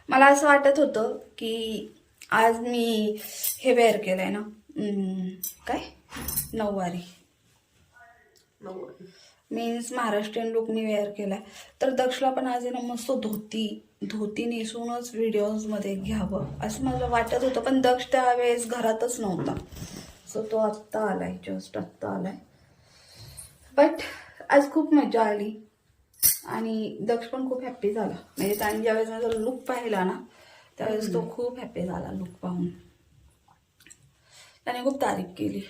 मला असं वाटत होतं की आज मी हे वेअर केलंय ना, काय नऊवारी मीन्स महाराष्ट्रीयन लुक मी वेअर केलाय. तर दक्षला पण आज आहे ना मस्त धोती नेसूनच व्हिडिओजमध्ये घ्यावं असं मला वाटत होतं, पण दक्ष त्यावेळेस घरातच नव्हता. सो तो आत्ता आलाय, जस्ट आत्ता आलाय. बट आज खूप मजा आली आणि दक्ष पण खूप हॅप्पी झाला. म्हणजे त्याने ज्यावेळेस माझा लुक पाहिला ना त्यावेळेस तो खूप हॅप्पी झाला लुक पाहून. त्याने खूप तारीफ केली.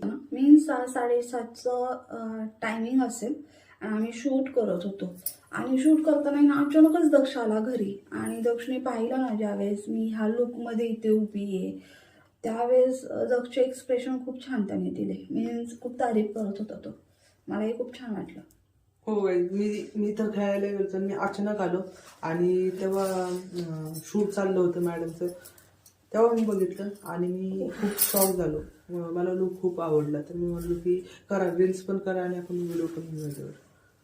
मीन्स 6:30चं टायमिंग असेल आणि आम्ही शूट करत होतो. आणि शूट करताना ना अचानकच दक्ष आला घरी आणि दक्षने पाहिलं ना ज्यावेळेस मी ह्या लुकमध्ये इथे उभी आहे त्यावेळेस दक्षचे एक्सप्रेशन खूप छान त्याने दिले. मीन्स खूप तारीफ करत होता तो. मलाही खूप छान वाटलं. हो मी तर खेळायला गेलो, मी अचानक आलो आणि तेव्हा शूट चाललं होतं मॅडमचं. तेव्हा मी बघितलं आणि मी खूप शॉक झालो. मला लुक खूप आवडला. तर मी म्हणलो की करा, रील्स पण करा आणि आपण व्हिडिओ पण व्हिडिओ.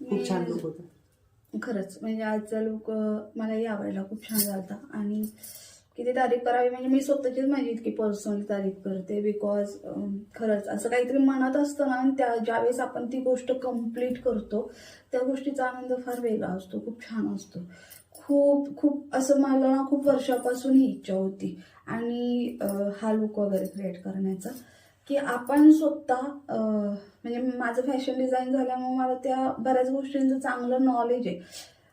खूप छान लुक होता खरंच. म्हणजे आजचा लुक मलाही आवडला, खूप छान झाला. आणि किती तारीफ करावी म्हणजे मी स्वतःचीच माझी इतकी पर्सनली तारीफ करते. बिकॉज खरंच असं काहीतरी मनात असतं ना आणि ज्यावेळेस आपण ती गोष्ट कम्प्लीट करतो त्या गोष्टीचा आनंद फार वेगळा असतो, खूप छान असतो. खूप असं मला ना खूप वर्षापासून ही इच्छा होती आणि हा लुक वगैरे क्रिएट करण्याचा की आपण स्वतः म्हणजे माझं फॅशन डिझाईन झाल्यामुळे मला त्या बऱ्याच गोष्टींचं चांगलं नॉलेज आहे.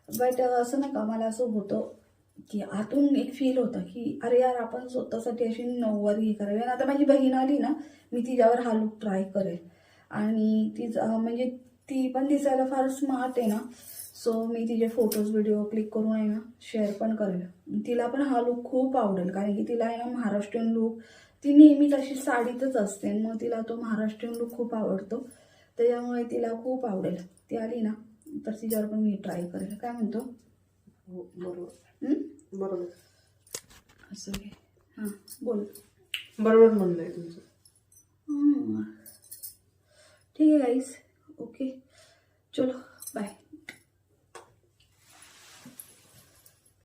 बट असं नका, मला असं होतं की आतून एक फील होतं की अरे यार आपण स्वतःसाठी अशी नऊवारी हे करावी. आता माझी बहीण आली ना मी तिच्यावर हा लुक ट्राय करेल आणि म्हणजे ती पण दिसायला फार स्मार्ट आहे ना. सो मी तिचे फोटोज व्हिडिओ क्लिक करून आहे ना शेअर पण करेल. तिला पण हा लुक खूप आवडेल कारण की तिला आहे ना महाराष्ट्रीयन लुक, ती नेहमीच अशी साडीतच असते मग तिला तो महाराष्ट्रीयन लुक खूप आवडतो. त्याच्यामुळे तिला खूप आवडेल. ती आली ना तर तिच्यावर पण मी ट्राय करेल. काय म्हणतो? बरोबर असं घे. हां बोल. बरोबर म्हणलंय तुमचं. ठीक आहे गाईस. ओके चलो बाय.